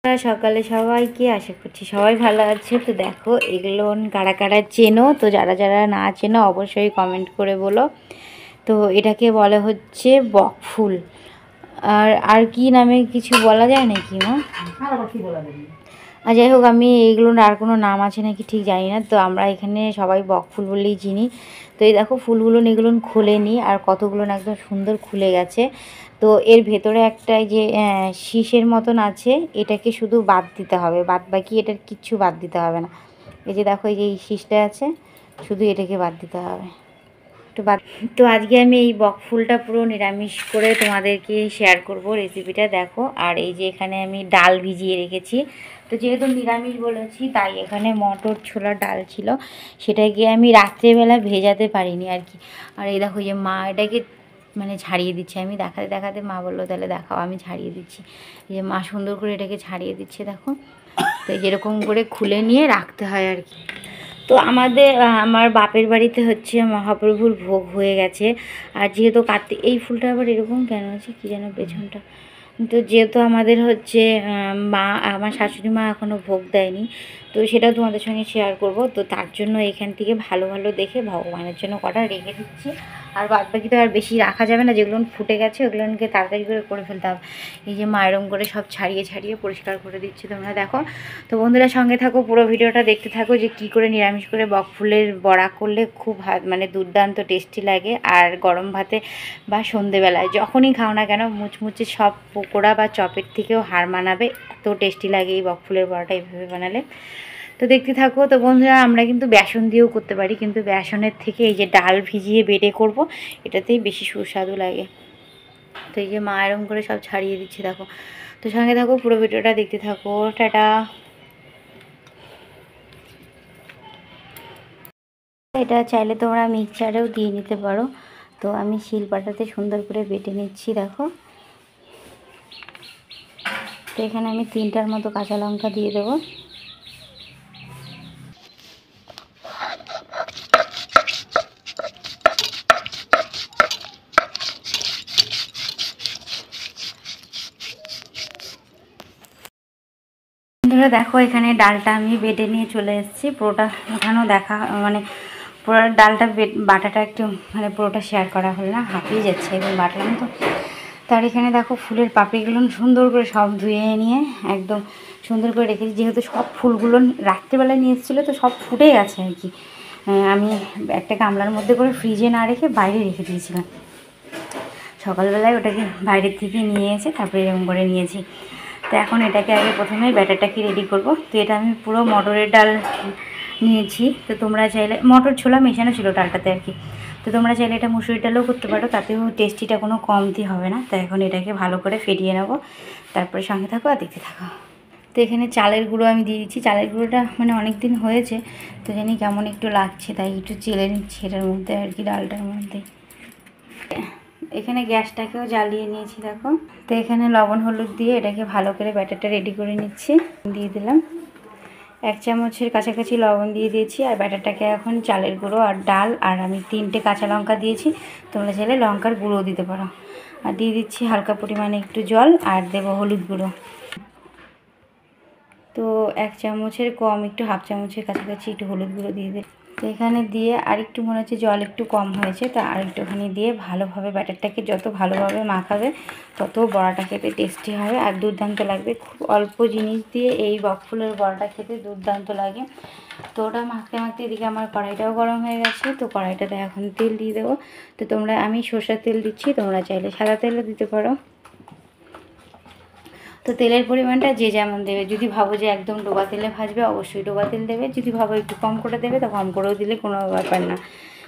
সকালে সবাইকে আশা করছি সবাই ভালো আছে। তো দেখো এগুলো কারা কারা চেনো, তো যারা যারা না চেনো অবশ্যই কমেন্ট করে বলো। তো এটাকে বলে হচ্ছে বকফুল। আর কি নামে কিছু বলা যায় নাকি মা? আর যাই হোক, আমি এইগুলোর আর কোনো নাম আছে নাকি ঠিক জানি না। তো আমরা এখানে সবাই বকফুল বললেই চিনি। তো এই দেখো ফুলগুলো এগুলো খুলেনি, আর কতগুলো একদম সুন্দর খুলে গেছে। তো এর ভেতরে একটা যে শীষের মতন আছে, এটাকে শুধু বাদ দিতে হবে, বাদ বাকি এটার কিচ্ছু বাদ দিতে হবে না। এই যে দেখো এই যে এই শীষটা আছে, শুধু এটাকে বাদ দিতে হবে তো আজকে আমি এই বকফুলটা পুরো নিরামিষ করে তোমাদেরকে শেয়ার করব রেসিপিটা। দেখো, আর এই যে এখানে আমি ডাল ভিজিয়ে রেখেছি। তো যেহেতু নিরামিষ বলেছি তাই এখানে মটর ছোলার ডাল ছিল, সেটাকে আমি রাত্রেবেলা ভেজাতে পারিনি আর কি। আর এই দেখো যে মা এটাকে মানে ছাড়িয়ে দিচ্ছে, আমি দেখাতে দেখাতে মা বললো তাহলে দেখাও, আমি ছাড়িয়ে দিচ্ছি। এই যে মা সুন্দর করে এটাকে ছাড়িয়ে দিচ্ছে দেখো। তো যেরকম করে খুলে নিয়ে রাখতে হয় আর কি। তো আমার বাপের বাড়িতে হচ্ছে মহাপ্রভুর ভোগ হয়ে গেছে। আর যেহেতু এই ফুলটা আবার এরকম কেন আছে কি যেন পেছনটা। তো যেহেতু আমাদের হচ্ছে আমার শাশুড়ি মা এখনও ভোগ দেয়নি, তো সেটাও তোমাদের সঙ্গে শেয়ার করব। তো তার জন্য এখান থেকে ভালো ভালো দেখে ভগবানের জন্য কটা রেখে দিচ্ছি। আর বাদ বাকি তো আর বেশি রাখা যাবে না, যেগুলো ফুটে গেছে ওগুলোকে তাড়াতাড়ি করে ফেলতে হবে। এই যে মায়েরম করে সব ছাড়িয়ে ছাড়িয়ে পরিষ্কার করে দিচ্ছি, তোমরা দেখো। তো বন্ধুরা সঙ্গে থাকো, পুরো ভিডিওটা দেখতে থাকো যে কি করে নিরামিষ করে বকফুলের বড়া করলে খুব মানে দুর্দান্ত টেস্টি লাগে। আর গরম ভাতে বা সন্ধেবেলায় যখনই খাও না কেন, মুচমুচে সব পকোড়া বা চপের থেকেও হার মানাবে, এত টেস্টি লাগে এই বকফুলের বড়াটা এইভাবে বানালে। তো দেখতে থাকো। তো বন্ধুরা আমরা কিন্তু বেসন দিয়েও করতে পারি, কিন্তু বেসনের থেকে এই যে ডাল ভিজিয়ে বেটে করব, এটাতেই বেশি সুস্বাদু লাগে। তো এই যে মা এরকম করে সব ছাড়িয়ে দিচ্ছে দেখো। তো সঙ্গে থাকো, পুরো ভিডিওটা দেখতে থাকো। টাটা। এটা চাইলে তোমরা মিক্সচারেও দিয়ে নিতে পারো। তো আমি শিলপাটাতে সুন্দর করে বেটে নিচ্ছি দেখো। তো এখানে আমি 3টার মতো কাঁচা লঙ্কা দিয়ে দেবো। বন্ধুরা দেখো এখানে ডালটা আমি বেটে নিয়ে চলে এসেছি। পুরোটা ওঠানো দেখা মানে পুরো ডালটা বাটাটা একটু মানে পুরোটা শেয়ার করা হলো না, হাঁপিয়ে যাচ্ছে এবং বাটলাম তো। তার এখানে দেখো ফুলের পাপড়িগুলো সুন্দর করে সব ধুয়ে নিয়ে একদম সুন্দর করে রেখেছি। যেহেতু সব ফুলগুলো রাত্রিবেলায় নিয়ে এসেছিলো, তো সব ফুটে গেছে আর কি। আমি একটা গামলার মধ্যে করে ফ্রিজে না রেখে বাইরে রেখে দিয়েছিলাম। সকালবেলায় ওটাকে বাইরের থেকে নিয়ে এসে তারপরে এরকম করে নিয়েছি। তো এখন এটাকে আগে প্রথমে ব্যাটারটাকে রেডি করব। তো এটা আমি পুরো মটরের ডাল নিয়েছি। তো তোমরা চাইলে মটর ছোলা মেশানো ছিল ডালটাতে আর কি। তো তোমরা চাইলে এটা মুসুরি ডালও করতে পারো, তাতেও টেস্টিটা কোনো কমতি হবে না। তো এখন এটাকে ভালো করে ফেটিয়ে নেব, তারপরে সঙ্গে থাকো আর দেখতে থাকো। তো এখানে চালের গুঁড়ো আমি দিয়ে দিচ্ছি। চালের গুঁড়োটা মানে অনেক দিন হয়েছে, তো জানি কেমন একটু লাগছে, তাই একটু চেলে নিচ্ছি এটার মধ্যে আর কি, ডালটার মধ্যে। এখানে গ্যাসটাকেও জ্বালিয়ে নিয়েছি দেখো। তো এখানে লবণ হলুদ দিয়ে এটাকে ভালো করে ব্যাটারটা রেডি করে নিচ্ছি। দিয়ে দিলাম 1 চামচের কাছাকাছি লবণ দিয়ে দিয়েছি। আর ব্যাটারটাকে এখন চালের গুঁড়ো আর ডাল আর আমি 3টে কাঁচা লঙ্কা দিয়েছি, তোমরা চাইলে লঙ্কার গুঁড়ো দিতে পারো। আর দিয়ে দিচ্ছি হালকা পরিমাণে একটু জল, আর দেবো হলুদ গুঁড়ো। তো 1 চামচের কম, একটু 1/2 চামচের কাছাকাছি একটু হলুদ গুঁড়ো দিয়ে দিই। তো এখানে দিয়ে আর একটু মনে হচ্ছে জল একটু কম হয়েছে, তো আর একটুখানি দিয়ে ভালোভাবে ব্যাটারটাকে যত ভালোভাবে মাখাবে তত বড়াটা খেতে টেস্টি হবে আর দুর্দান্ত লাগবে। খুব অল্প জিনিস দিয়ে এই বকফুলের বড়াটা খেতে দুর্দান্ত লাগে। তো ওটা মাখতে মাখতে এদিকে আমার কড়াইটাও গরম হয়ে গেছে। তো কড়াইটাতে এখন তেল দিয়ে দেবো। তো আমি সরষের তেল দিচ্ছি, তোমরা চাইলে সাদা তেলও দিতে পারো। তো তেলের পরিমাণটা যে যেমন দেবে। যদি ভাবো যে একদম ডোবা তেলে ভাজবে, অবশ্যই ডোবা তেল দেবে। যদি ভাবো একটু কম করে দেবে, তো কম করেও দিলে কোনো ব্যাপার না।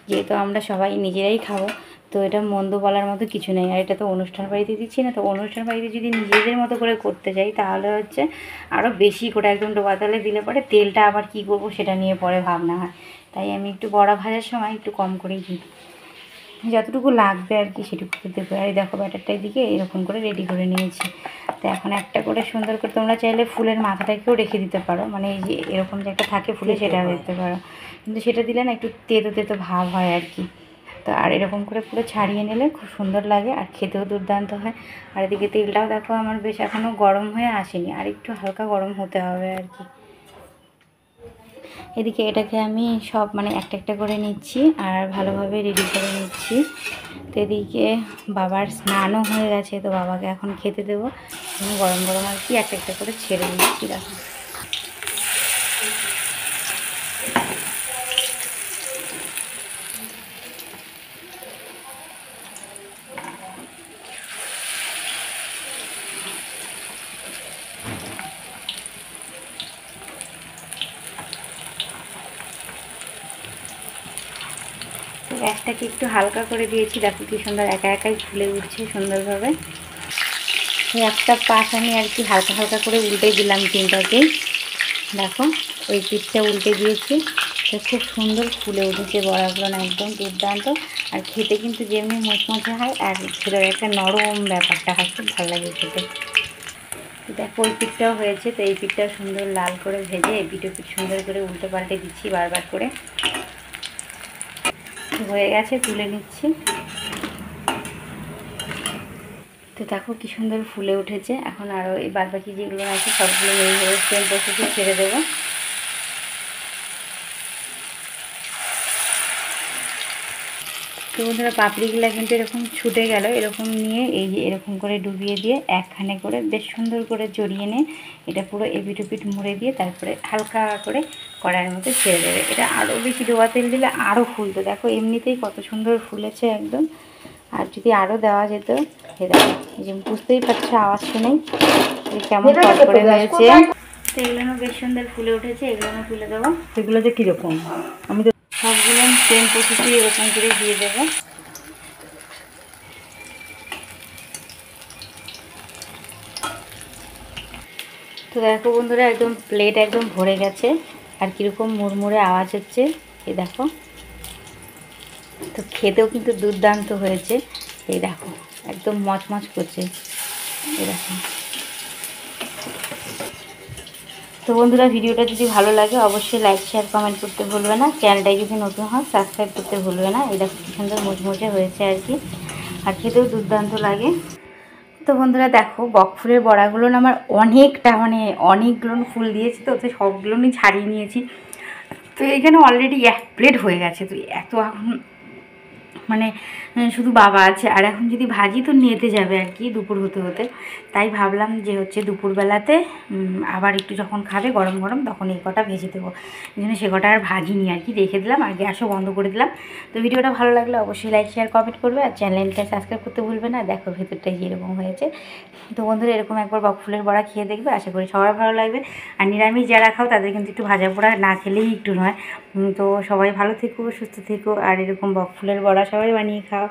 যেহেতু আমরা সবাই নিজেরাই খাবো, তো এটা মন্দ বলার মতো কিছু নেই। আর এটা তো অনুষ্ঠান বাড়িতে দিচ্ছি না। তো অনুষ্ঠান বাড়িতে যদি নিজেদের মতো করে করতে যাই, তাহলে হচ্ছে আরও বেশি করে একদম ডোবা তেলে দিলে পরে তেলটা আবার কি করব সেটা নিয়ে পরে ভাবনা হয়। তাই আমি একটু বড়া ভাজার সময় একটু কম করেই দিই, যতটুকু লাগবে আর কি সেটুকু দেবো। আর দেখো ব্যাটারটার দিকে এরকম করে রেডি করে নিয়েছি। তো এখন একটা করে সুন্দর করে তোমরা চাইলে ফুলের মাথাটাকেও রেখে দিতে পারো, মানে এই যে এরকম যে একটা থাকে ফুলে, সেটা দিতে পারো। কিন্তু সেটা দিলে না একটু তেতো তেতো ভাব হয় আর কি। তো আর এরকম করে পুরো ছাড়িয়ে নিলে খুব সুন্দর লাগে আর খেতেও দুর্দান্ত হয়। আর এদিকে তেলটাও দেখো আমার বেশ এখনও গরম হয়ে আসেনি, আর একটু হালকা গরম হতে হবে আর কি। এদিকে এটাকে আমি সব মানে একটা একটা করে নিচ্ছি আর ভালোভাবে রেডি করে নিচ্ছি। তো এদিকে বাবার স্নানও হয়ে গেছে, তো বাবাকে এখন খেতে দেবো। গরম গরম আর কি একটা একটা করে ছেড়ে দিচ্ছি। দেখো একটাকে একটু হালকা করে দিয়েছি, দেখো কি সুন্দর একা একাই ফুলে উঠছে সুন্দরভাবে। একটা পাশ আমি আর কি হালকা হালকা করে উল্টে দিলাম তিনটাকেই। দেখো ওই পিঠটা উল্টে দিয়েছি, তো খুব সুন্দর ফুলে উঠেছে বড়াগুলো, না একদম দুর্দান্ত। আর খেতে কিন্তু যেমনি মচমচে হয় আর ছেলের একটা নরম ব্যাপারটা হয়, খুব ভালো লাগে খেতে। দেখো ওই পিঠটাও হয়েছে, তো এই পিঠটাও সুন্দর লাল করে ভেজে এই পিঠে সুন্দর করে উল্টে পাল্টে দিচ্ছি বারবার করে। হয়ে গেছে, তুলে নিচ্ছি। তো দেখো কি সুন্দর ফুলে উঠেছে। এখন আরও এই বাদবাকি যেগুলো আছে সবগুলো এইভাবে সেম প্রসেসে ছেড়ে দেবো। তো বন্ধুরা পাপড়িগুলো কিন্তু এরকম ছুটে গেল, এরকম নিয়ে এই যে এরকম করে ডুবিয়ে দিয়ে একখানে করে বেশ সুন্দর করে জড়িয়ে নিয়ে এটা পুরো এপিট মুড়ে দিয়ে তারপরে হালকা করে কড়াইয়ের মধ্যে ছেড়ে দেবে। এটা আরও বেশি ডোবা তেল দিলে আরও ফুলতো। দেখো এমনিতেই কত সুন্দর ফুলেছে একদম, আর যদি আরও দেওয়া যেত। এই দেখো এই যে বুঝতেই পারছো আওয়াজ শুনেই কেমন করে হয়েছে। তো এগুলো বেশ সুন্দর ফুলে উঠেছে, এগুলো তুলে দেবো। এগুলো যে কীরকম, আমি তো সবগুলো সেম প্রসেসে এরকম করে দিয়ে দেবো। তো দেখো বন্ধুরা একদম প্লেট একদম ভরে গেছে, আর কীরকম মুড়মুড়ে আওয়াজ হচ্ছে এই দেখো। তো খেতেও কিন্তু দুর্দান্ত হয়েছে, এই দেখো একদম মচমচ করছে এই দেখো। তো বন্ধুরা ভিডিওটা যদি ভালো লাগে অবশ্যই লাইক শেয়ার কমেন্ট করতে ভুলবে না। চ্যানেলটাই যদি নতুন হয় সাবস্ক্রাইব করতে ভুলবে না। এই দেখো কি সুন্দর মুচমুচে হয়েছে আর কি, আর খেতেও দুর্দান্ত লাগে। তো বন্ধুরা দেখো বকফুলের বড়াগুলো না আমার অনেকটা মানে অনেকগুলো ফুল দিয়েছি, তো সবগুলো ছাড়িয়ে নিয়েছি। তো এখানে অলরেডি 1 প্লেট হয়ে গেছে। তো এত এখন মানে শুধু বাবা আছে, আর এখন যদি ভাজি তো নিতে যাবে আর কি দুপুর হতে হতে। তাই ভাবলাম যে হচ্ছে দুপুরবেলাতে আবার একটু যখন খাবে গরম গরম তখন এই কটা ভেজে দেবো। এই জন্য সে কটা আর ভাজিনি আর কি, রেখে দিলাম আর গ্যাসও বন্ধ করে দিলাম। তো ভিডিওটা ভালো লাগলে অবশ্যই লাইক শেয়ার কমেন্ট করবে, আর চ্যানেলটা সাবস্ক্রাইব করতে ভুলবে না। দেখো ভেতরটাই যেরকম হয়েছে। তো বন্ধুরা এরকম একবার বকফুলের বড়া খেয়ে দেখবে, আশা করি সবার ভালো লাগবে। আর নিরামিষ যারা খাও তাদের কিন্তু একটু ভাজা পোড়া না খেলেই একটু নয়। তো সবাই ভালো থেকো, সুস্থ থেকো, আর এরকম বকফুলের বড়া সবাই বানিয়ে খাও।